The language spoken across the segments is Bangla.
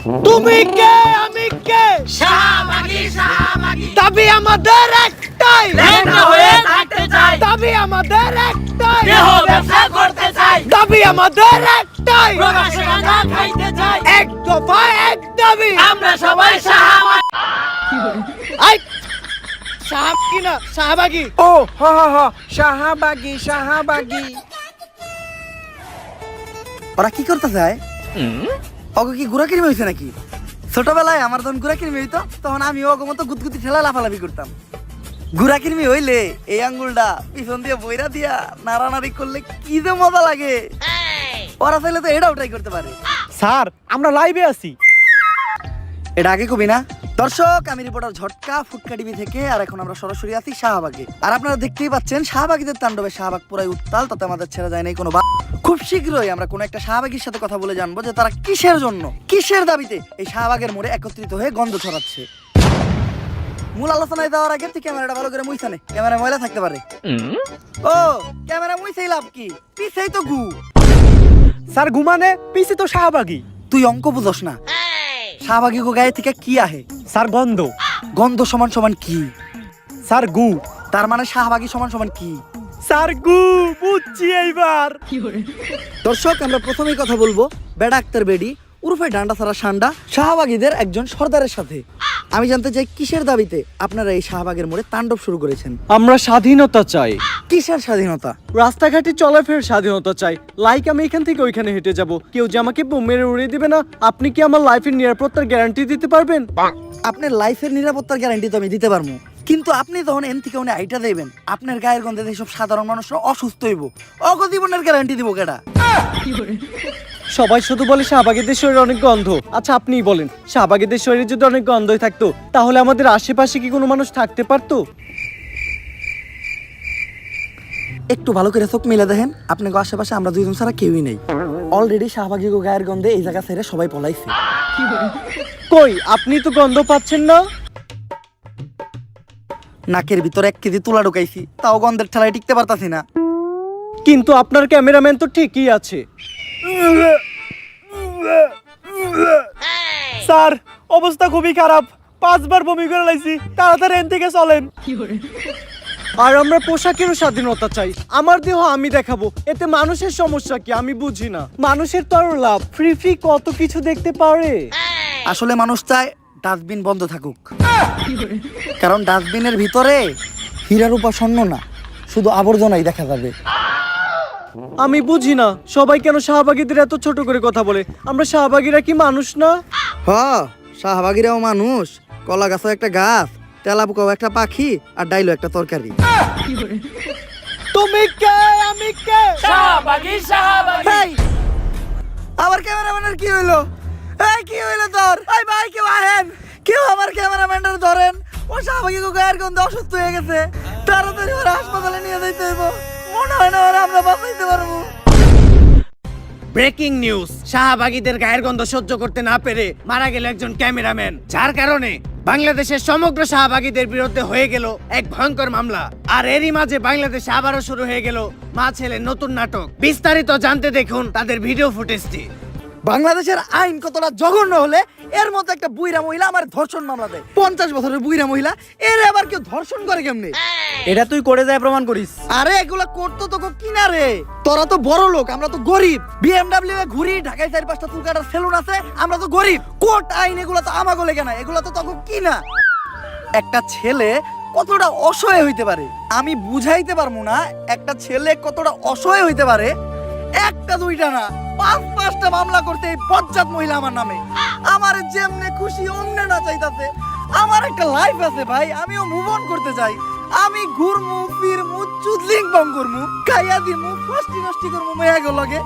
তুমি কে আমি কে শাহবাগী শাহবাগী দাবি আমাদের একটাই লেখা হয়ে থাকতে চাই দাবি আমাদের একটাই দেহ ব্যবসা করতে চাই দাবি আমাদের একটাই প্রকাশ্যে গাঁজা খাইতে চাই এক দফা এক দাবি আমরা সবাই শাহবাগী আই শাহবাগী না শাহবাগী ও হ হ হ শাহবাগী শাহবাগী। ওরা কি করতে চায়? অগো কি গুড়া কিরমি হয়েছে নাকি? ছোটবেলায় আমার যখন গুড়া কিরমি হইতো তখন আমি অগো মতো গুতগুতি ঠেলা লাফালাফি করতাম। গুড়া কিরমি হইলে এই আঙ্গুলটা পিছন দিয়ে বইরা দিয়া নাড়ানাড়ি করলে কি যে মজা লাগে। ওরা চাইলে তো এটাও ট্রাই করতে পারে। স্যার আমরা লাইভে আছি। এটা আগে কবি না? দর্শক, আমি রিপোর্টার ঝটকা ফুটকা টিভি থেকে। আর এখন আমরা সরাসরি আছি শাহবাগে। আর আপনারা দেখতেই পাচ্ছেন শাহবাগীদের তাণ্ডবে শাহবাগ পুরাই উত্তাল, তাতে আমাদের ছেড়ে যায় নাই কোনো। খুব শীঘ্রই আমরা কোনো একটা শাহবাগীর সাথে কথা বলে জানবো যে তারা কিসের জন্য, কিসের দাবিতে এই শাহবাগের মোড়ে একত্রিত হয়ে গন্ধ ছড়াচ্ছে। মূল আলোচনায় যাওয়ার আগে তুই ক্যামেরাটা ভালো করে মুইছানে, ক্যামেরা ময়লা থাকতে পারে। ও ক্যামেরা মুইছেই লাভ কি, পিছেই তো গু। স্যার ঘুমানে পিছে তো শাহবাগী। তুই অঙ্ক বুঝস না। শাহবাগী গো গায়ে থেকে কি আহে? স্যার গন্ধ। গন্ধ সমান সমান কি? স্যার গু। তার মানে শাহবাগী সমান সমান কি? স্যার গু বুঝছি এইবার। দর্শক, আমরা প্রথমেই কথা বলবো বেডা আক্তার বেডি উরফে ডান্ডা সারা সান্ডা শাহবাগীদের একজন সর্দারের সাথে। আমি জানতে চাই কিসের দাবিতে আপনারা এই শাহবাগের মোড়ে তাণ্ডব শুরু করেছেন? আমরা স্বাধীনতা চাই, কিসের স্বাধীনতা? রাস্তাঘাটে চলাফেরার স্বাধীনতা চাই। লাইক আমি এখান থেকে ওইখানে হেঁটে যাব, কেউ যে আমাকে বোম মেরে উড়িয়ে দিবে না। আপনি কি আমার লাইফের নিরাপত্তার গ্যারান্টি দিতে পারবেন? আপনার লাইফের নিরাপত্তার গ্যারান্টি তো আমি দিতে পারবো, কিন্তু আপনি যখন এন থেকে উনি আইটা দেবেন, আপনার গায়ের গন্ধে এইসব সাধারণ মানুষরা অসুস্থ হইব। অগ জীবনের গ্যারান্টি দিব কেডা? সবাই শুধু বলে শাহবাগীদের শরীরে অনেক গন্ধ। আচ্ছা আপনিই বলেন, শাহবাগীদের শরীরে যদি অনেক গন্ধই থাকতো তাহলে আমাদের আশেপাশে কি কোনো মানুষ থাকতে পারতো? একটু ভালো করে চোখ মিলে দেখেন, আপনাকে আশেপাশে আমরা দুইজন ছাড়া কেউই নেই। অলরেডি শাহবাগী গো গায়ের গন্ধে এই জায়গা ছেড়ে সবাই পলাইছে। কই আপনি তো গন্ধ পাচ্ছেন না? নাকের ভিতরে 1 কেজি তুলা ঢুকাইছি, তাও গন্ধের ঠেলায় টিকতে পারতাছি না। কিন্তু আপনার ক্যামেরাম্যান তো ঠিকই আছে। স্যার অবস্থা খুবই খারাপ, 5 বার বমি করে লাইছি, তাড়াতাড়ি এন থেকে চলেন। আর আমরা পোশাকেরও স্বাধীনতা চাই। আমার দেহ আমি দেখাবো, এতে মানুষের সমস্যা কি আমি বুঝি না। মানুষের তো আরো লাভ, ফ্রি ফ্রি কত কিছু দেখতে পারে। আসলে মানুষ চায় ডাস্টবিন বন্ধ থাকুক, কারণ ডাস্টবিনের ভিতরে হীরার রূপা স্বর্ণ না, শুধু আবর্জনাই দেখা যাবে। আমি বুঝি না সবাই কেন শাহবাগীদের এত ছোট করে কথা বলে। আমরা শাহবাগীরা কি মানুষ না? হ, শাহবাগীরাও মানুষ। কলা গাছও একটা গাছ, তেলাপোকাও একটা পাখি, আর ডাইলো একটা তরকারি। তুমি কে আমি কে শাহবাগী শাহবাগী এই, আমার ক্যামেরাম্যানের কি হইলো? এই কি হইলো তোর? এই ভাই কেউ আহেন, কেউ আমার ক্যামেরাম্যানের ধরেন। ও শাহবাগী গো গায়ের গন্ধে অসুস্থ হয়ে গেছে, তাড়াতাড়ি ওরা হাসপাতালে নিয়ে যাইতে হইব। মনে হয় না ওরা আমরা বাঁচাইতে পারবো। ব্রেকিং নিউজ, শাহবাগীদের গায়ের গন্ধ সহ্য করতে না পেরে মারা গেল একজন ক্যামেরাম্যান, যার কারণে বাংলাদেশের সমগ্র শাহবাগীদের বিরুদ্ধে হয়ে গেল এক ভয়ঙ্কর মামলা। আর এরই মাঝে বাংলাদেশে আবারও শুরু হয়ে গেল মা ছেলের নতুন নাটক। বিস্তারিত জানতে দেখুন তাদের ভিডিও ফুটেজটি। বাংলাদেশের আইন কতটা জঘন্য হলে এর মতো একটা বুইরা মহিলা আমার ধর্ষণ মামলা দেয়। 50 বছরের বুইরা মহিলা, এর আবার কেউ ধর্ষণ করে কেমনে? এটা তুই করে যায় প্রমাণ করিস। আরে এগুলা করতো তো কিনা রে, তোরা তো বড় লোক, আমরা তো গরিব। BMW এ ঘুরি, ঢাকায় 4-5টা চুল কাটার সেলুন আছে, আমরা তো গরিব। কোর্ট আইন এগুলা তো আমাগো লেগে না, এগুলা তো তখন কিনা। একটা ছেলে কতটা অসহায় হইতে পারে আমি বুঝাইতে পারবো না। একটা ছেলে কতটা অসহায় হইতে পারে, একটা দুইটা না 5-5টা মামলা করতে এই বজ্জাত মহিলা আমার নামে। আমার যেমনে খুশি অমনে না চাইতাছে। আমার একটা লাইফ আছে ভাই, আমিও মুভ অন করতে চাই। আমি ঘুরমু ফিরমু চুদলিং বং করমু, খাইয়া দিমু, ফষ্টি নষ্টি করমু মেয়াগো লগে।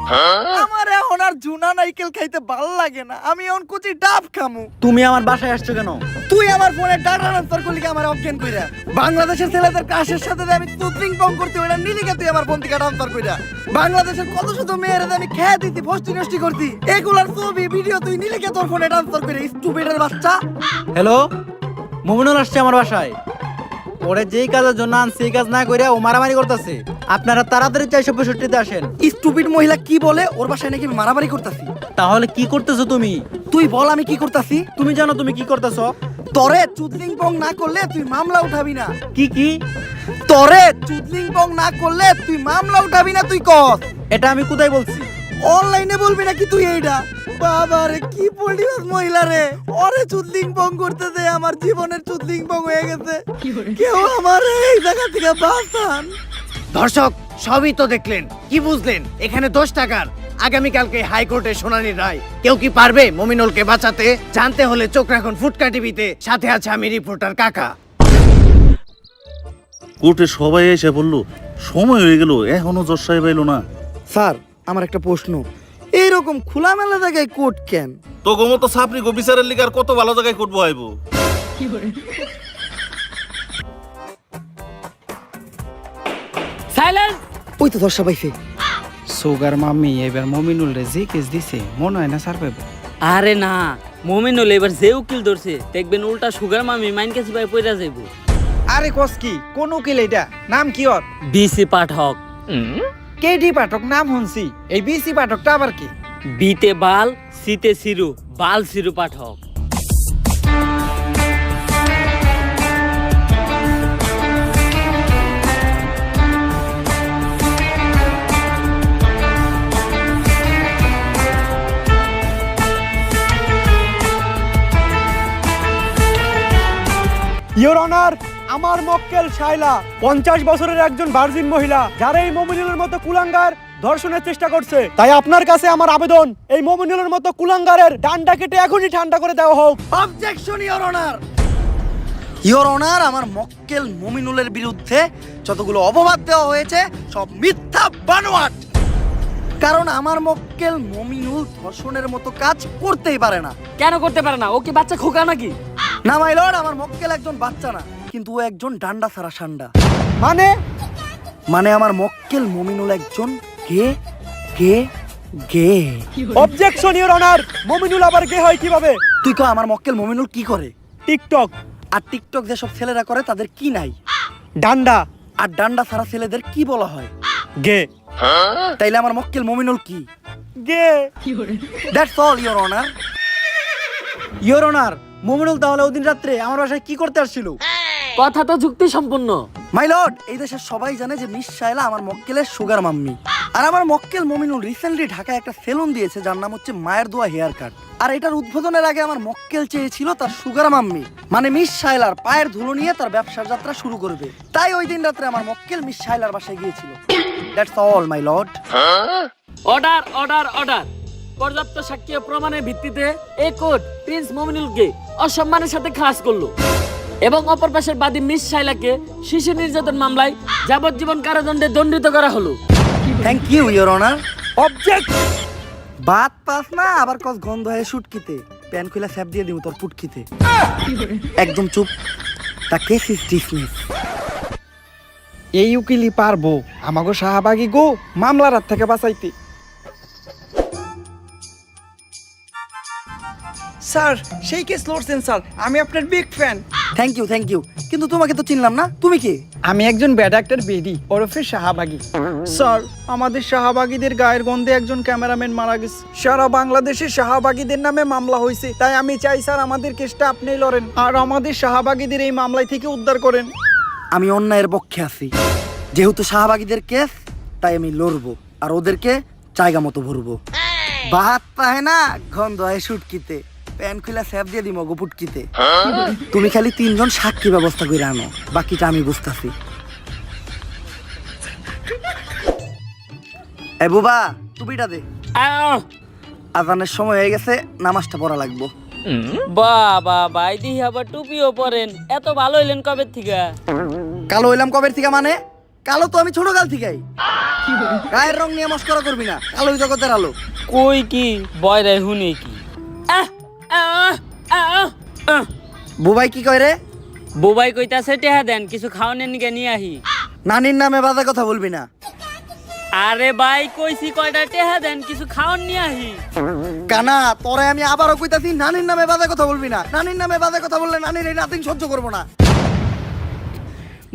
আমার এখন আর জুনা নাইকেল খাইতে ভাল লাগে না, আমি এখন কুচি ডাব খামু। তুমি আমার বাসায় আসছো কেন? তুই আমার ফোনে ডাটা ট্রান্সফার করলি কি আমার অজ্ঞান কইরা? বাংলাদেশের ছেলেদের ক্রাশের সাথে যে আমি চুদলিং বং করতে ওইটা নিলিকে তুই আমার ফোন থেকে ট্রান্সফার কইরা। বাংলাদেশের কত শত মেয়েরা আমি খেয়ে দিতি, ফষ্টি নষ্টি করতি, এগুলার ছবি ভিডিও তুই নিলিকে তোর ফোনে ট্রান্সফার করে, স্টুপিডের বাচ্চা। হ্যালো, মুমিনুল আসছে আমার বাসায়। ওরে যেই কাজের জন্য আনছে সেই কাজ না করে ও মারামারি করতেছে। আপনারা তাড়াতাড়ি 465-তে আসেন। স্টুপিড মহিলা কি বলে ওর বাসায় নাকি আমি মারামারি করতেছি? তাহলে কি করতেছো তুমি? তুই বল আমি কি করতেছি? তুমি জানো তুমি কি করতেছো? তরে চুদলিং পং না করলে তুই মামলা উঠাবি না। কি তরে চুদলিং পং না করলে তুই মামলা উঠাবি না, তুই কস। এটা আমি কোথায় বলছি? অনলাইনে বলবি নাকি তুই এইটা? বাবা রে কি পড়িস মহিলা রে, ওরে চুদলিং পং করতে দে, আমার জীবনের চুদলিং পং হয়ে গেছে। কেউ আমার এই জায়গা থেকে বাঁচান। দর্শক সবই তো দেখলেন, কি বুঝলেন? এখানে 10 টাকার আগামীকালকে হাইকোর্টে শুনানির রায়। কেউ কি পারবে মমিনুলকে বাঁচাতে? জানতে হলে চোখ রাখুন ফুটকা টিভিতে। সাথে আছে আমি রিপোর্টার কাকা। কোর্টে সবাই এসে বললো সময় হয়ে গেল, এখনো জজ সাহেব এলো না। স্যার আমার একটা প্রশ্ন, এইরকম খোলামেলা জায়গায় কোর্ট কেন? তো গোমতো সাপরি গো বিচারের লিগার কত ভালো জায়গায় কোর্ট বহাইবো। সাইলেন্স। ওই তো দর্শা পাইছে। সুগার মাম্মি এবার মমিনুল রে যে কেস দিছে মনে হয় না স্যার পাইব। আরে না, মমিনুল এবার যে উকিল ধরছে দেখবেন উল্টা সুগার মামি মাইন কাছে ভাই পয়রা যাইব। আরে কস কি কোন উকিল এটা? নাম কি ওর? বিসি পাঠক। কেডি পাঠক নাম শুনছি, এই বিসি পাঠকটা আবার কি? বিতে বাল, সিতে সিরু, বাল সিরু পাঠক। ইওর অনার, আমার মক্কেল শাইলা 50 বছরের একজন ভার্জিন মহিলা, যারা এই মমিনুলের মতো কুলাঙ্গার ধর্ষণের চেষ্টা করছে। তাই আপনার কাছে আমার আবেদন, এই মমিনুলের মতো কুলাঙ্গারের ডান্ডা কেটে এখনই ঠান্ডা করে দেওয়া হোক। Objection your honour. Your honour, আমার মক্কেল মমিনুলের বিরুদ্ধে যতগুলো অপবাদ দেওয়া হয়েছে সব মিথ্যা বানোয়াট। কারণ আমার মক্কেল মমিনুল ধর্ষণের মতো কাজ করতেই পারে না। কেন করতে পারে না? ও কি বাচ্চা খোকা নাকি? না মাই লর্ড, আমার মক্কেল একজন বাচ্চা না, কিন্তু ও একজন ডান্ডা ছাড়া সান্ডা। মানে আমার মক্কেল মমিনুল একজন গে গে গে। অবজেকশন ইওর অনার, মমিনুল আবার গে হয় কিভাবে? তুই কো আমার মক্কেল মমিনুল কি করে? টিকটক। আর টিকটক যেসব ছেলেরা করে তাদের কি নাই? ডান্ডা। আর ডান্ডা ছাড়া ছেলেদের কি বলা হয়? গে। তাইলে আমার মক্কেল মমিনুল কি? গে। That's all your honour. Your honour, Mominul তাহলে ওদিন রাত্রে আমার বাসায় কি করতে আসছিল? কথা তো যুক্তি সম্পূর্ণ। মাই লর্ড, এই দেশের সবাই জানে যে মিস শায়লা আমার মক্কেলের সুগার মাম্মি। আর আমার মক্কেল মমিনুল রিসেন্টলি ঢাকায় একটা সেলুন দিয়েছে যার নাম হচ্ছে মায়ের দোয়া হেয়ার কাট। আর এটার উদ্বোধনের আগে আমার মক্কেল চেয়েছিল তার সুগার মাম্মি মানে মিস শায়লার পায়ের ধুলো নিয়ে তার ব্যবসার যাত্রা শুরু করবে। তাই ওই দিন রাত্রে আমার মক্কেল মিস শায়লার বাসায় গিয়েছিল। That's all my lord. Order order order. পর্যাপ্ত সাক্ষ্য প্রমাণের ভিত্তিতে এই কোর্ট প্রিন্স মমিনুলকে অসম্মানের সাথে খালাস করলো এবং অপর পাশের বাদী মিস শাইলাকে শিশু নির্যাতন মামলায় যাবজ্জীবন কারাদণ্ডে দণ্ডিত করা হলো। Thank you your honour. Object. বাত পাস না আবার কস গন্ধ হয়ে শুটকিতে প্যান খুলে স্যাপ দিয়ে দিব তোর পুটকিতে। একদম চুপ। তা কেস ইজ ডিসমিস। এই উকিলই পারবো আমাগো শাহবাগী গো মামলার হাত থেকে বাঁচাইতে। স্যার সেই কেস লড়ছেন স্যার, আমি আপনার বিগ ফ্যান। থ্যাংক ইউ, কিন্তু তোমাকে তো চিনলাম না, তুমি কি? আমি একজন ব্যাড অ্যাক্টর বেডি ওরফে শাহবাগী। স্যার আমাদের শাহবাগীদের গায়ের গন্ধে একজন ক্যামেরাম্যান মারা গেছে। সারা বাংলাদেশে শাহবাগীদের নামে মামলা হয়েছে, তাই আমি চাই স্যার আমাদের কেসটা আপনিই লড়েন আর আমাদের শাহবাগীদের এই মামলায় থেকে উদ্ধার করেন। আমি অন্যায়ের পক্ষে আছি, যেহেতু শাহবাগীদের কেস তাই আমি লড়বো আর ওদেরকে জায়গা মতো ভরবো। বাত পায় না গন্ধ হয় শুটকিতে প্যান খুলে স্যাপ দিয়ে দিমো গো পুটকিতে। তুমি খালি 3 জন সাক্ষী ব্যবস্থা করে আনো, বাকিটা আমি বুঝতাছি। এ বুবা টুপিটা দে, আজানের সময় হয়ে গেছে, নামাজটা পড়া লাগবো। বাবা ভাই দিহি আবার টুপিও পরেন, এত ভালো হইলেন কবে থেকে? কালো হইলাম কবের থেকে? মানে কালো তো আমি ছোট কাল থেকেই। গায়ের রং নিয়ে মস্করা করবি না, কালোই জগতের আলো। কই কি বয়রাই হুনে কি? বুবাই কি কয় রে? বুবাই কইতাছে টেহা দেন কিছু খাওয়ানোর নিকে নিয়ে আহি। নানির নামে বাজে কথা বলবি না। আরে ভাই কইছি কয়টা টেহা দেন কিছু খাওয়ান নিয়ে আহি। কানা তোরে আমি আবারও কইতাছি নানির নামে বাজে কথা বলবি না। নানির নামে বাজে কথা বললে নানির এই নাতিন সহ্য করবো না।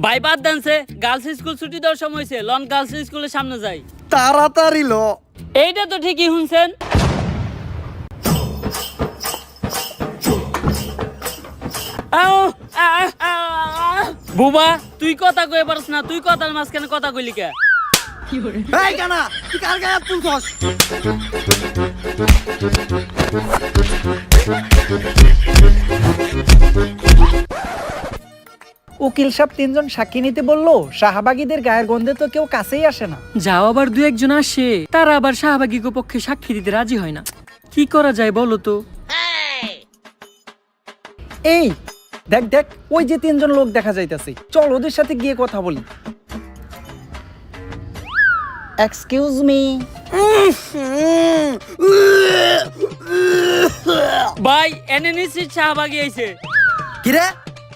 ভাই বাদ দেনছে, গার্লস স্কুল ছুটি দেওয়ার সময় হয়েছে, লন গার্লস স্কুলের সামনে যাই। তাড়াতাড়ি ল। এইটা তো ঠিকই শুনছেন। বুবা তুই কথা কয়ে পারস না, তুই কথার মাঝখানে কথা কইলি কে? এই কানা, তুই কার গায়ে হাত তুলছস? উকিল সাহেব 3 জন সাক্ষী নিতে বললো, শাহবাগীদের গায়ের গন্ধে তো কেউ কাছেই আসে না। যাও আবার দু একজন আসে, তারা আবার শাহবাগী পক্ষে সাক্ষী দিতে রাজি হয় না। কি করা যায় বলো তো? এই দেখ দেখ, ওই যে 3 জন লোক দেখা যাইতাছে, চল ওদের সাথে গিয়ে কথা বলি। Excuse me. ভাই এনে নিশ্চিত শাহবাগী আইছে। কিরে,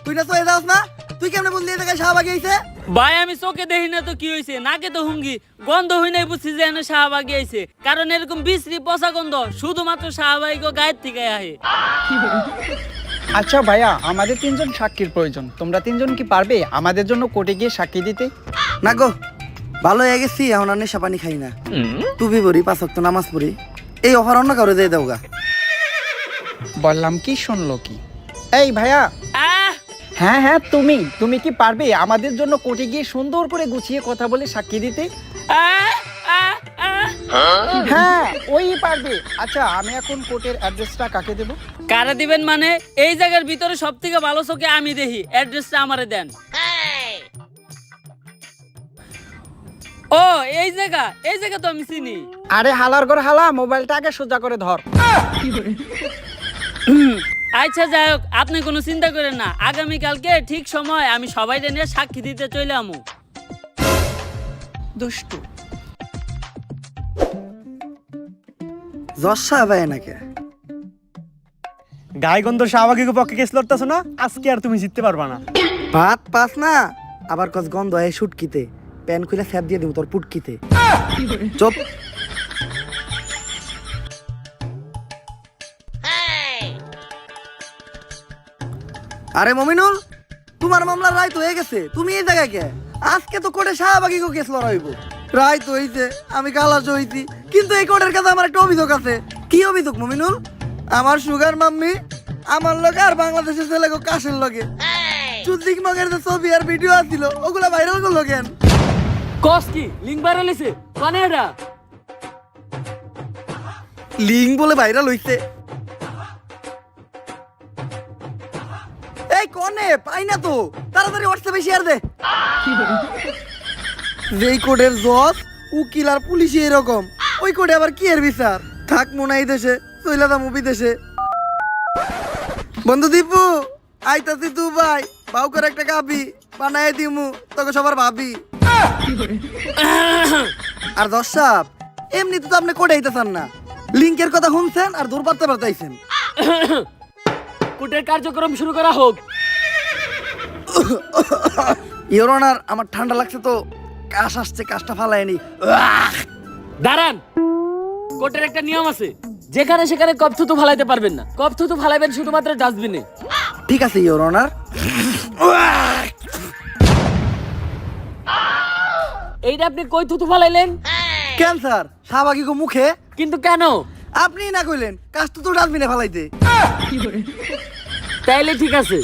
তুই না তো এ যাস না? তুই কেমনে বললি এই জায়গায় শাহবাগী আইছে? ভাই আমি চোখে দেখি না তো কি হয়েছে, নাকে তো হুঙ্গি, গন্ধ হই নাই বুঝছি যে এনে শাহবাগী আইছে। কারণ এরকম বিশ্রী পচা গন্ধ শুধুমাত্র শাহবাগী গায়ের থেকে আহে। আচ্ছা ভাইয়া, আমাদের 3 জন সাক্ষীর প্রয়োজন। তোমরা 3 জন কি পারবে আমাদের জন্য কোর্টে গিয়ে সাক্ষী দিতে? না গো, ভালো হয়ে গেছি, এখন আর নেশা পানি খাই না। টুপি পরি, 5 ওয়াক্ত নামাজ পড়ি। এই অফার অন্য কারো দিয়ে দাও গা। বললাম কি, শুনলো কি? এই ভাইয়া। আহ হ্যাঁ হ্যাঁ, তুমি কি পারবে আমাদের জন্য কোর্টে গিয়ে সুন্দর করে গুছিয়ে কথা বলে সাক্ষী দিতে? আহ আহ আহ হ্যাঁ, ওই পারবে। আচ্ছা, আমি এখন কোর্টের অ্যাড্রেসটা কাকে দেব? কারে দিবেন মানে? এই জায়গার ভিতরে সব থেকে ভালো চোখে আমি দেখি, অ্যাড্রেসটা আমারে দেন। ও এই জায়গা তো আমি চিনি। আরে হালার ঘর হালা, মোবাইলটা আগে সোজা করে ধর। আচ্ছা যাই হোক, আপনি কোনো চিন্তা করেন না, আগামীকালকে ঠিক সময় আমি সবাই নিয়ে সাক্ষী দিতে চলে আমু। দুষ্টু। জশা ভাই নাকি? গায়ে গন্ধ শাহবাগী পক্ষে কেস লড়তেছো না, আজকে আর তুমি জিততে পারবা না। ভাত পাস না, আবার কস গন্ধ হয় শুটকিতে। প্যান খুলে স্যাপ দিয়ে দিব তোর পুটকিতে। চুপ। আরে মমিনুল, তোমার মামলার রায় তো হয়ে গেছে, তুমি এই জায়গায় কে? আজকে তো কোর্টে শাহবাগী কেস লড়াইব। রায় তো হইছে, আমি খালাস হইছি, কিন্তু এই কোর্টের কাছে আমার একটা অভিযোগ আছে। কি অভিযোগ মমিনুল? আমার সুগার মাম্মি আমার লগে আর বাংলাদেশের ছেলে কাশের লগে চুদ্দিক মগের যে ছবি আর ভিডিও আছিল, ওগুলা ভাইরাল করলো কেন? কস কি লিঙ্ক ভাইরাল হইছে? কোনে এটা? লিঙ্ক বলে ভাইরাল হইছে? এই কোনে পাই না তো, তাড়াতাড়ি হোয়াটসঅ্যাপে শেয়ার দে। যেই কোডের জজ উকিল আর পুলিশ এরকম, ওই কোডে আবার কি এর বিচার? থাক মনে এই দেশে, চইলা দা মুভি দেশে। বন্ধু দীপু, আইতাছি তু ভাই, বাউ করে একটা গাবি বানায় দিমু তোকে সবার ভাবি। আর দর্শক, এমনিতে তো আপনি কোডে আইতেছেন না, লিঙ্কের কথা শুনছেন আর দূর পারতে পারতেছেন। কোর্টের কার্যক্রম শুরু করা হোক। ইওর অনার, আমার ঠান্ডা লাগছে তো, কাশ আসছে, কাশটা ফালায়নি। দাঁড়ান, কোর্টের একটা নিয়ম আছে, যেখানে সেখানে কপ থুতু ফালাইতে পারবেন না, কপ থুতু ফালাইবেন শুধুমাত্র ডাস্টবিনে। ঠিক আছে ইওর অনার। এইটা আপনি কই থুতু ফালাইলেন? ক্যান্সার শাহবাগী গো মুখে। কিন্তু কেন? আপনি না কইলেন কাশ তো ডাস্টবিনে ফালাইতে। তাইলে ঠিক আছে।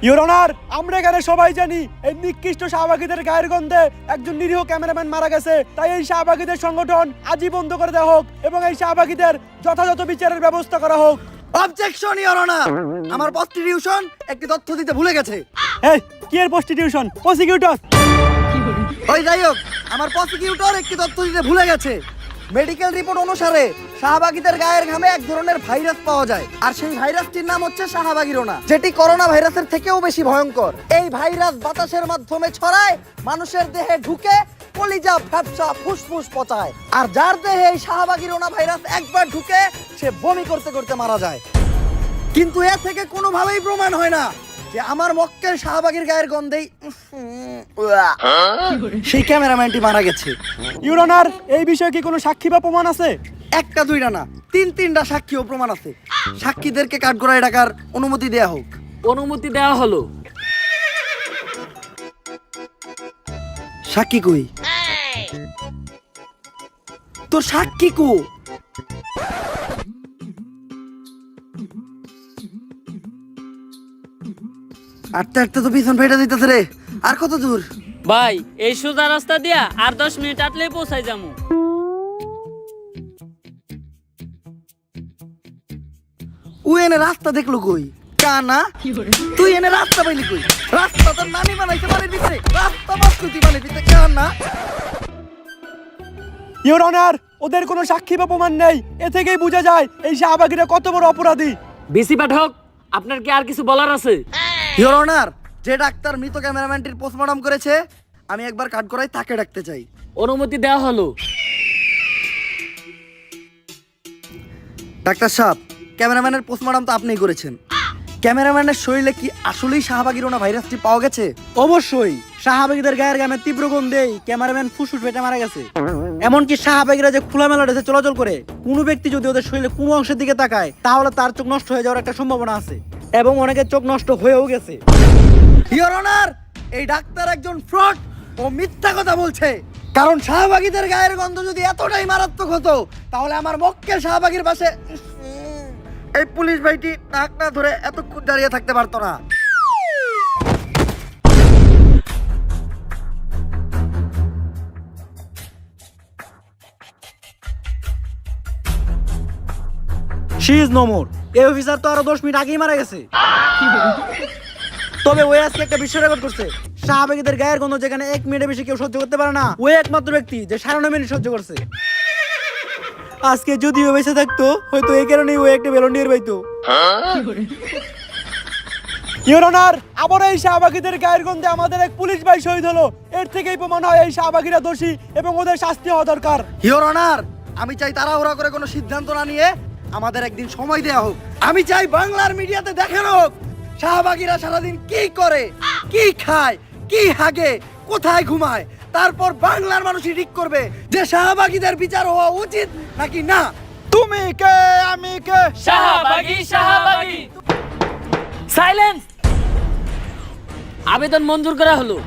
ইওর অনার, আমরা এখানে সবাই জানি এই নিকৃষ্ট শাহবাগীদের গায়ের গন্ধে একজন নিরীহ ক্যামেরাম্যান মারা গেছে। তাই এই শাহবাগীদের সংগঠন আজই বন্ধ করে দেওয়া হোক এবং এই শাহবাগীদের যথাযথ বিচারের ব্যবস্থা করা হোক। অবজেকশন ইওর অনার, আমার প্রস্টিটিউশন একটি তথ্য দিতে ভুলে গেছে। এই কি এর প্রস্টিটিউশন? প্রসিকিউটর। ওই যাই হোক, আমার প্রসিকিউটর একটি তথ্য দিতে ভুলে গেছে। মেডিকেল রিপোর্ট অনুসারে শাহবাগীদের গায়ের ঘামে এক ধরনের ভাইরাস পাওয়া যায়, আর সেই ভাইরাসটির নাম হচ্ছে শাহবাগিরোনা, যেটি করোনা ভাইরাসের থেকেও বেশি ভয়ঙ্কর। এই ভাইরাস বাতাসের মাধ্যমে ছড়ায়, মানুষের দেহে ঢুকে কলিজা, ফ্যাপসা, ফুসফুস পচায়। আর যার দেহে এই শাহবাগিরোনা ভাইরাস একবার ঢুকে, সে বমি করতে করতে মারা যায়। কিন্তু এ থেকে কোনোভাবেই প্রমাণ হয় না যে আমার মক্কেল শাহবাগীর গায়ের গন্ধেই সেই ক্যামেরাম্যানটি মারা গেছে। ইওর অনার, এই বিষয়ে কি কোনো সাক্ষী বা প্রমাণ আছে? একটা দুইটা না, 3-3টা সাক্ষী ও প্রমাণ আছে। সাক্ষীদেরকে কাঠগড়ায় ডাকার অনুমতি দেয়া হোক। অনুমতি দেওয়া হলো। সাক্ষী কই? তোর সাক্ষী কো? আটটা আটটা তো পিছন ফেটে দিতেছে রে। আর কত দূর? ভাই এই সোজা রাস্তা দিয়া আর 10 মিনিট আটলেই পৌঁছাই যামু। ও এনে রাস্তা দেখলো কই? কানা তুই এনে রাস্তা পাইলি কই? রাস্তা তোর নানি বানাইছে বাড়ির ভিতরে, রাস্তা বাস্তুতি বানাইছে কানা। ইওর অনার, ওদের কোনো সাক্ষী বা প্রমাণ নেই। এ থেকেই বোঝা যায় এই শাহবাগীরা কত বড় অপরাধী। বিসি পাঠক, আপনার কি আর কিছু বলার আছে? ইওর অনার, যে ডাক্তার মৃত ক্যামেরাম্যানটির পোস্টমর্টম করেছে, আমি একবার কাট করাই তাকে ডাকতে চাই। অনুমতি দেওয়া হলো। ডাক্তার সাহেব, ক্যামেরাম্যানের পোস্টমর্টম তো আপনিই করেছেন। ক্যামেরাম্যানের শরীরে কি আসলেই শাহবাগীরোনা ভাইরাসটি পাওয়া গেছে? অবশ্যই শাহবাগীদের গায়ের গামে তীব্র গন্ধেই ক্যামেরাম্যান ফুসফুস ফেটে মারা গেছে। এমনকি শাহবাগীরা যে খোলামেলা ড্রেসে চলাচল করে, কোনো ব্যক্তি যদি ওদের শরীরে কোনো অংশের দিকে তাকায় তাহলে তার চোখ নষ্ট হয়ে যাওয়ার একটা সম্ভাবনা আছে, এবং অনেকের চোখ নষ্ট হয়েও গেছে। ইওর অনার, এই ডাক্তার একজন ফ্রড ও মিথ্যা কথা বলছে। কারণ শাহবাগীদের গায়ের গন্ধ যদি এতটাই মারাত্মক হতো, তাহলে আমার মক্কেল শাহবাগীর পাশে এই পুলিশ ভাইটি নাক না ধরে এতক্ষণ দাঁড়িয়ে থাকতে পারতো না। She is no more. এই অফিসার তো আরো 10 মিনিট আগেই মারা গেছে। তবে ওই আজকে একটা বিশ্ব রেকর্ড করছে। শাহবাগীদের গায়ের গন্ধ যেখানে 1 মিনিটের বেশি কেউ সহ্য করতে পারে না, ওই একমাত্র ব্যক্তি যে 9.5 মিনিট সহ্য করছে। আজকে যদিও বেঁচে থাকতো, হয়তো এই কারণেই ও একটা ভেলোন্ডিয়ার পাইতো। ইওর অনার, আবার এই শাহবাগীদের গায়ের গন্ধে আমাদের এক পুলিশ ভাই শহীদ হলো। এর থেকেই প্রমাণ হয় এই শাহবাগীরা দোষী এবং ওদের শাস্তি হওয়া দরকার। ইওর অনার, আমি চাই তাড়াহুড়া করে কোনো সিদ্ধান্ত না নিয়ে আমাদের একদিন সময় দেওয়া হোক। আমি চাই বাংলার মিডিয়াতে দেখানো হোক শাহবাগীরা সারাদিন কি করে, কি খায়, কি হাগে, কোথায় ঘুমায়। তারপর বাংলার মানুষই ঠিক করবে যে শাহবাগীদের বিচার হওয়া উচিত নাকি না। তুমি কে, আমি কে? শাহবাগী, শাহবাগী। সাইলেন্স। আবেদন মঞ্জুর করা হলো,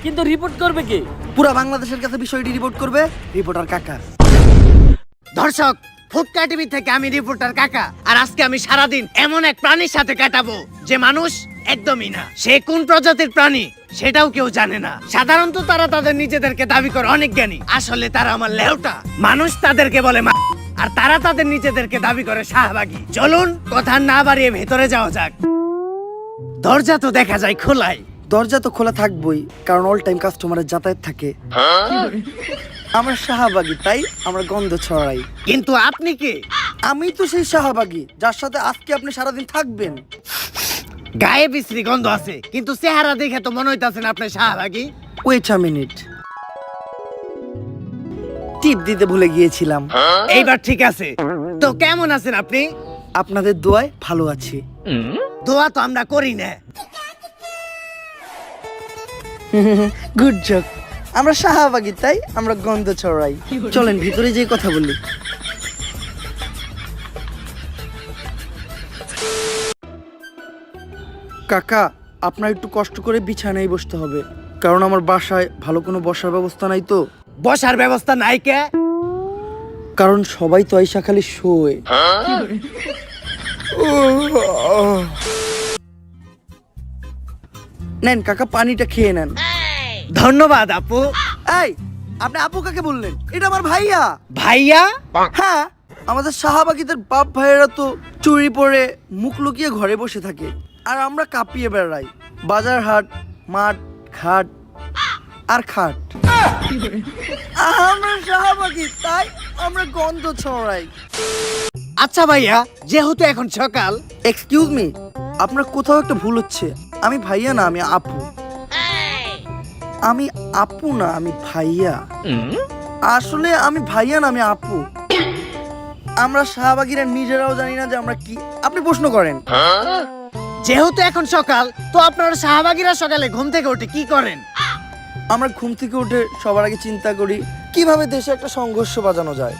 কিন্তু রিপোর্ট করবে কে? পুরা বাংলাদেশের কাছে বিষয়টি রিপোর্ট করবে রিপোর্টার কাকা। দর্শক, ফুটকা টিভি থেকে আমি রিপোর্টার কাকা। আর আজকে আমি সারাদিন এমন এক প্রাণীর সাথে কাটাবো যে মানুষ একদমই না। সে কোন প্রজাতির প্রাণী সেটাও কেউ জানে না। সাধারণত তারা তাদের নিজেদেরকে দাবি করে অনেক জ্ঞানী, আসলে তারা আমার লেউটা। মানুষ তাদেরকে বলে আর তারা তাদের নিজেদেরকে দাবি করে শাহবাগী। চলুন কথা না বাড়িয়ে ভেতরে যাওয়া যাক। দরজা তো দেখা যায় খোলাই। দরজা তো খোলা থাকবই, কারণ অল টাইম কাস্টমারের যাতায়াত থাকে। আমরা শাহবাগী, তাই আমরা গন্ধ ছড়াই। কিন্তু আপনি কে? আমি তো সেই শাহবাগী যার সাথে আজকে আপনি সারাদিন থাকবেন। গায়ে বিশ্রী গন্ধ আছে, কিন্তু চেহারা দেখে তো মনে হইতাছেন আপনি শাহবাগী। ওয়েট আ মিনিট, টিপ দিতে ভুলে গিয়েছিলাম। এইবার ঠিক আছে। তো কেমন আছেন আপনি? আপনাদের দোয়ায় ভালো আছি। দোয়া তো আমরা করি না। গুড জক। আমরা শাহবাগী, তাই আমরা গন্ধ ছড়াই। চলেন ভিতরে যেয়ে কথা বলি। কাকা, আপনার একটু কষ্ট করে বিছানায় বসতে হবে, কারণ আমার বাসায় ভালো কোনো বসার ব্যবস্থা নাই তো। বসার ব্যবস্থা নাই কে? কারণ সবাই তো আইসা খালি শোয়। নেন কাকা, পানিটা খেয়ে নেন। ধন্যবাদ আপু। এই, আপনি আপু কাকে বললেন? এটা আমার ভাইয়া। ভাইয়া? হ্যাঁ, আমাদের শাহবাগীদের বাপ ভাইয়েরা তো চুরি পরে মুখ লুকিয়ে ঘরে বসে থাকে, আর আমরা কাঁপিয়ে বেড়াই বাজার হাট, মাঠ, ঘাট আর খাট। আমরা শাহবাগী, তাই আমরা গন্ধ ছড়াই। আচ্ছা ভাইয়া, যেহেতু এখন সকাল। এক্সকিউজ মি, আপনার কোথাও একটা ভুল হচ্ছে। আমি ভাইয়া না, আমি আপু। আমি আপু না, আমি ভাইয়া। আসলে আমি ভাইয়া না, আমি আপু। আমরা শাহবাগীরা নিজেরাও জানি না যে আমরা কি। আপনি প্রশ্ন করেন। যেহেতু এখন সকাল, তো আপনারা শাহবাগীরা সকালে ঘুম থেকে উঠে কি করেন? আমরা ঘুম থেকে উঠে সবার আগে চিন্তা করি কিভাবে দেশে একটা সংঘর্ষ বাজানো যায়।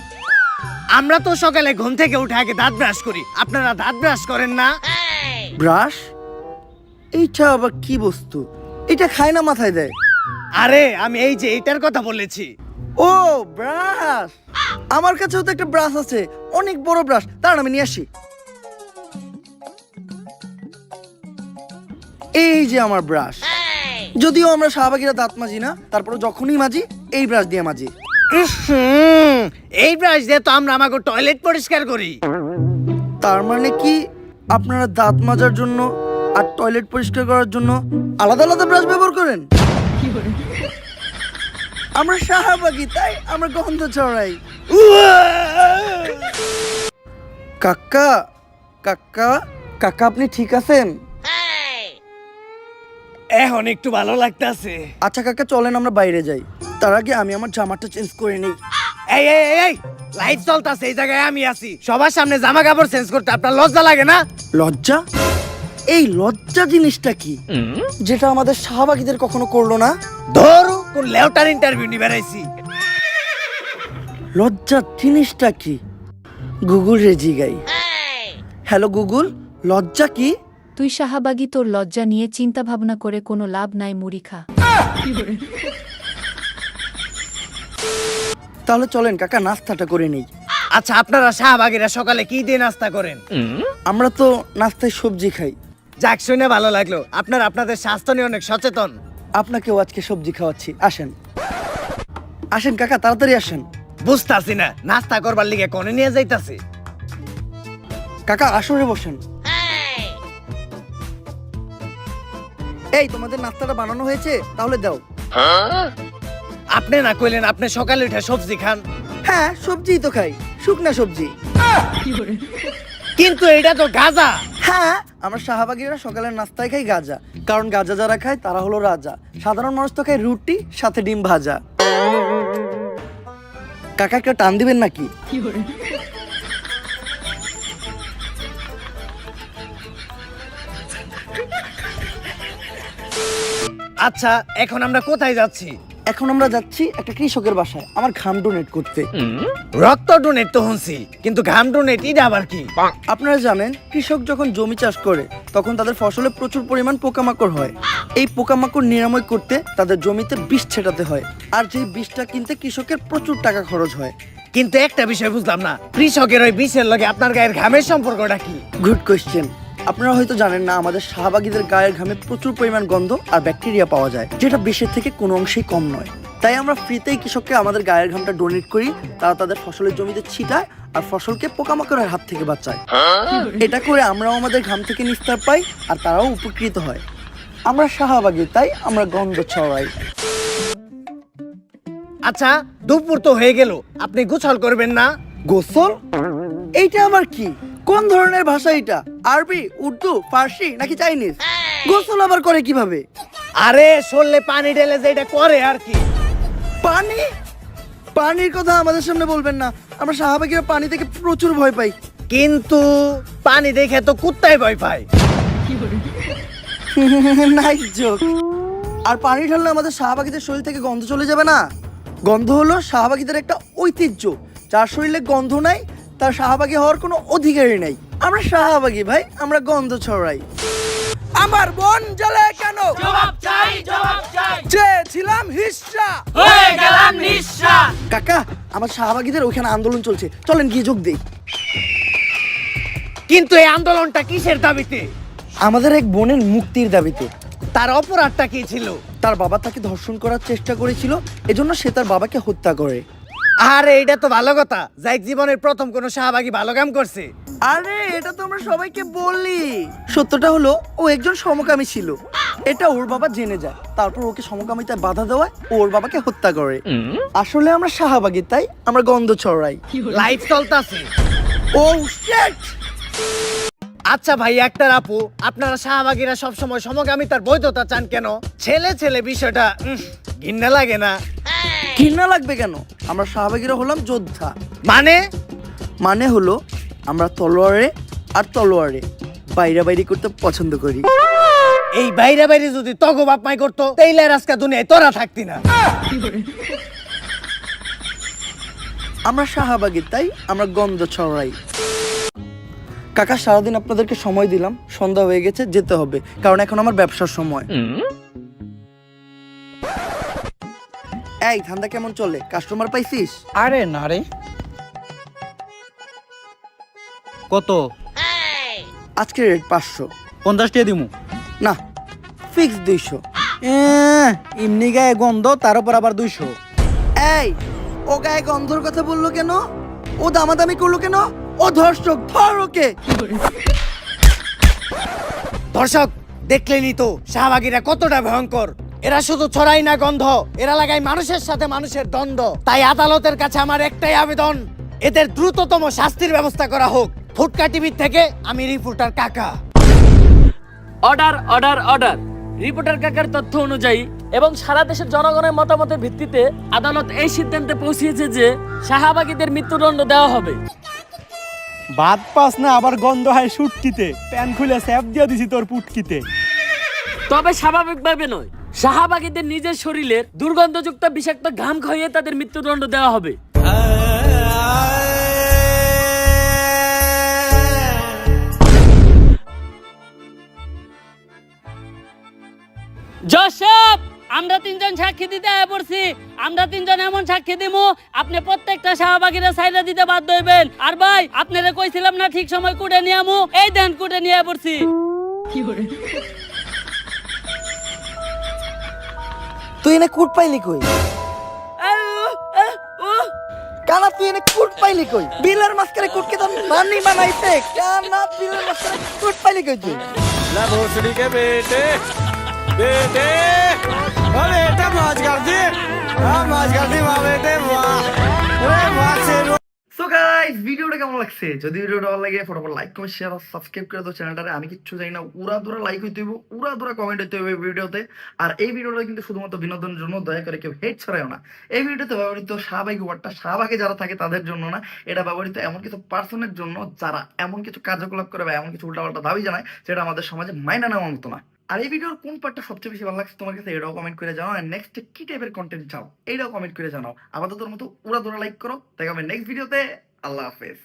আমরা তো সকালে ঘুম থেকে উঠে আগে দাঁত ব্রাশ করি। আপনারা দাঁত ব্রাশ করেন না? ব্রাশ? এইটা আবার কি বস্তু? এটা খায় না মাথায় দেয়? আরে আমি এই যে এটার কথা বলেছি। ও ব্রাশ, আমার কাছেও তো একটা ব্রাশ আছে, অনেক বড় ব্রাশ, দাঁড়ান আমি নিয়ে আসি। এই যে আমার ব্রাশ। যদিও আমরা শাহবাগীরা দাঁত মাজি না, তারপরে যখনই মাজি এই ব্রাশ দিয়ে মাজি। এই ব্রাশ দিয়ে তো আমরা আমাকে টয়লেট পরিষ্কার করি। তার মানে কি আপনারা দাঁত মাজার জন্য আর টয়লেট পরিষ্কার করার জন্য আলাদা আলাদা ব্রাশ ব্যবহার করেন? আমরা শাহবাগী তাই আমরা গন্ধ ছড়াই। কাকা কাকা কাকা, আপনি ঠিক আছেন? এখন একটু ভালো লাগতেছে। আচ্ছা কাকা, চলেন আমরা বাইরে যাই। তার আগে আমি আমার জামাটা চেঞ্জ করে নিই। এই এই এই, এই লাইট চলতেছে, এই জায়গায় আমি আছি। সবার সামনে জামা কাপড় চেঞ্জ করতে আপনার লজ্জা লাগে না? লজ্জা? এই লজ্জা জিনিসটা কি, যেটা আমাদের শাহবাগীদের কখনো করলো না? ধরো কোন লেউটার ইন্টারভিউ নিয়ে বেড়াইছি। লজ্জা জিনিসটা কি? গুগল রে জিগাই। হ্যালো গুগল, লজ্জা কি? তুই শাহবাগী, তোর লজ্জা নিয়ে চিন্তা ভাবনা করে কোনো লাভ নাই, মুড়ি খা। তাহলে চলেন কাকা নাস্তাটা করে নেই। আচ্ছা, আপনারা শাহবাগীরা সকালে কি দিয়ে নাস্তা করেন? আমরা তো নাস্তায় সবজি খাই। যাক, শুনে ভালো লাগলো আপনারা আপনাদের স্বাস্থ্য নিয়ে অনেক সচেতন। আপনাকেও আজকে সবজি খাওয়াচ্ছি, আসেন আসেন কাকা, তাড়াতাড়ি আসেন। বুঝতাছি না নাস্তা করবার লিগে কোনে নিয়ে যাইতাছি। কাকা আসরে বসেন। এই তোমাদের নাস্তাটা বানানো হয়েছে, তাহলে দাও। আপনি না কইলেন আপনি সকালে উঠে সবজি খান? হ্যাঁ সবজিই তো খাই, শুকনা সবজি। কিন্তু এটা তো গাজা। হ্যাঁ, আমরা শাহবাগীরা সকালের নাস্তায় খাই গাজা, কারণ গাজা যারা খায় তারা হলো রাজা। সাধারণ মানুষ তো খায় রুটি সাথে ডিম ভাজা। কাকা একটা টান দিবেন নাকি? আচ্ছা, এখন আমরা কোথায় যাচ্ছি? এখন আমরা যাচ্ছি একটা কৃষকের বাসায় আমার ঘাম ডোনেট করতে। রক্ত ডোনেট তো শুনছি, কিন্তু ঘাম ডোনেট এটা আবার কি? আপনারা জানেন কৃষক যখন জমি চাষ করে তখন তাদের ফসলে প্রচুর পরিমাণ পোকামাকড় হয়। এই পোকামাকড় নিরাময় করতে তাদের জমিতে বিষ ছেটাতে হয়, আর যেই বিষটা কিনতে কৃষকের প্রচুর টাকা খরচ হয়। কিন্তু একটা বিষয় বুঝলাম না, কৃষকের ওই বিষের লগে আপনার গায়ের ঘামের সম্পর্কটা কি? Good question. আপনারা হয়তো জানেন না, আমাদের শাহবাগীদের গায়ের ঘামে প্রচুর পরিমাণ গন্ধ আর ব্যাকটেরিয়া পাওয়া যায়, যেটা বিষের থেকে কোনো অংশেই কম নয়। তাই আমরা ফ্রিতেই কৃষককে আমাদের গায়ের ঘামটা ডোনেট করি, তারা তাদের ফসলের জমিতে ছিটায় আর ফসলকে পোকামাকড়ের হাত থেকে বাঁচায়। এটা করে আমরাও আমাদের ঘাম থেকে নিস্তার পাই আর তারাও উপকৃত হয়। আমরা শাহবাগী তাই আমরা গন্ধ ছড়াই। আচ্ছা, দুপুর তো হয়ে গেল, আপনি গোসল করবেন না? গোসল? এইটা আবার কি? কোন ধরনের ভাষা এটা? আরবি, উর্দু, ফার্সি নাকি চাইনিজ? গোসল আবার করে কিভাবে? আরে শরীরে পানি ঢেলে যে এটা করে আর কি। পানি? পানির কথা আমাদের সামনে বলবেন না, আমরা শাহবাগীরা পানি থেকে প্রচুর ভয় পাই। কিন্তু পানি দেখে তো কুত্তাই ভয় পায়। Nice joke. আর পানি ঢাললে আমাদের শাহবাগীদের শরীর থেকে গন্ধ চলে যাবে না? গন্ধ হলো শাহবাগীদের একটা ঐতিহ্য। যার শরীরে গন্ধ নাই তার শাহবাগী হওয়ার কোনো অধিকারই নাই। আমরা শাহবাগী ভাই, আমরা গন্ধ ছড়াই। আমার মন জ্বলে কেন? জবাব চাই, জবাব চাই। চেয়েছিলাম হিস্সা, হয়ে গেলাম নিঃস্বা। কাকা আমার শাহবাগীদের ওখানে আন্দোলন চলছে, চলেন গিয়ে যোগ দেই। কিন্তু এই আন্দোলনটা কিসের দাবিতে? আমাদের এক বোনের মুক্তির দাবিতে। তার অপরাধটা কি ছিল? তার বাবা তাকে ধর্ষণ করার চেষ্টা করেছিল, এজন্য সে তার বাবাকে হত্যা করে। আরে এটা তো ভালো কথা, যাই জীবনের প্রথম কোন শাহবাগী ভালো কাম করছে। আরে এটা তো আমরা সবাইকে বললি। সত্যটা হলো ও একজন সমকামী ছিল, এটা ওর বাবা জেনে যায়, তারপর ওকে সমকামিতায় বাধা দেওয়ায় ও ওর বাবাকে হত্যা করে। আসলে আমরা শাহবাগী তাই আমরা গন্ধ ছড়াই। লাইফ চলতেছে। ও শিট! আচ্ছা ভাই, একটা আপু, আপনারা শাহবাগীরা সবসময় সমকামিতার বৈধতা চান কেন? ছেলে ছেলে বিষয়টা ঘৃণা লাগে না? ঘৃণা লাগবে কেন? আমরা শাহবাগীরা হলাম যোদ্ধা। মানে হলো আমরা তলোয়ারে আর তলোয়ারে বাইরাবাইরি করতে পছন্দ করি। এই বাইরে বাইরে যদি তগো বাপ মাই করতো তাইলে আর আজকে দুনিয়ায় তোরা থাকতি না। আমরা শাহবাগী তাই আমরা গন্ধ ছড়াই। কাকা সারাদিন আপনাদেরকে সময় দিলাম, সন্ধ্যা হয়ে গেছে, যেতে হবে, কারণ এখন আমার ব্যবসার সময়। এই ধান্দা কেমন চলে? কাস্টমার পাইছিস? আরে না রে। কত? আজকে রেট 500। 50 টাকা দিমু। না, ফিক্স 200। এমনি গায়ে গন্ধ, তার উপর আবার 200। এই, ও গায়ে গন্ধর কথা বললো কেন? ও দামাদামি করলো কেন? ও ধর্ষক, ধর ওকে। দর্শক দেখলেনই তো শাহবাগীরা কতটা ভয়ঙ্কর। এরা শুধু ছড়াই না গন্ধ, এরা লাগায় মানুষের সাথে মানুষের দ্বন্দ্ব। তাই আদালতের কাছে আমার একটাই আবেদন, এদের দ্রুততম শাস্তির ব্যবস্থা করা হোক। ফুটকা টিভি থেকে আমি রিপোর্টার কাকা। Order order order. রিপোর্টার কাকার তথ্য অনুযায়ী এবং সারা দেশের জনগণের মতামতের ভিত্তিতে আদালত এই সিদ্ধান্তে পৌঁছেছে যে শাহবাগীদের মৃত্যুদণ্ড দেওয়া হবে। ভাত পাস না, আবার গন্ধ হয় সুটকিতে। প্যান খুলে স্যাপ দিয়ে দিছি তোর পুটকিতে। তবে স্বাভাবিকভাবে নয়, শাহবাগীদের নিজের শরীরের দুর্গন্ধযুক্ত বিষাক্ত ঘাম খাইয়ে তাদের মৃত্যুদণ্ড দেওয়া হবে। জশব, আমরা 3 জন সাক্ষী দিতে আয়া পড়ছি। আমরা 3 জন এমন সাক্ষী দিমু, আপনি প্রত্যেকটা শাহবাগীরা সাইডে দিতে বাধ্য হইবেন। আর ভাই, আপনারে কইছিলাম না ঠিক সময় কুটে নিয়ে আমু, এই দেন কুটে নিয়ে পড়ছি। তুই এনে কুট পাইলি কই? কানা তুই এনে কুট পাইলি কই? বিলের মাঝখানে কুটকে তো মানি বানাইছে। কানা বিলের মাঝখানে কুট পাইলি কই তুই? সো গাইস, ভিডিওটা কেমন লাগছে? যদি ভিডিওটা ভালো লাগে ফটাফট লাইক কমেন্ট শেয়ার আর সাবস্ক্রাইব করে দাও চ্যানেলটারে। আমি কিচ্ছু জানি না, উড়া দুরা লাইক হইতে হইব, উড়া দুরা কমেন্ট হইতে হবে ভিডিওতে। আর এই ভিডিওটা কিন্তু শুধুমাত্র বিনোদনের জন্য, দয়া করে কেউ হেট ছড়ায়ও না। এই ভিডিওতে ব্যবহৃত শাহবাগী ওয়ার্ডটা শাহবাগে যারা থাকে তাদের জন্য না, এটা ব্যবহৃত এমন কিছু পার্সনের জন্য যারা এমন কিছু কার্যকলাপ করে বা এমন কিছু উল্টাপাল্টা দাবি জানায় যেটা আমাদের সমাজে মাইনা নেওয়ার মতো না। আর এই ভিডিওর কোন পার্টটা সবচেয়ে বেশি ভালো লাগছে তোমার কাছে, এটাও কমেন্ট করে জানাও। আর নেক্সট কি টাইপের কন্টেন্ট চাও, এইটাও কমেন্ট করে জানাও। আপাতত মতো উড়া দুরা লাইক করো। দেখা হবে নেক্সট ভিডিওতে। আল্লাহ হাফেজ।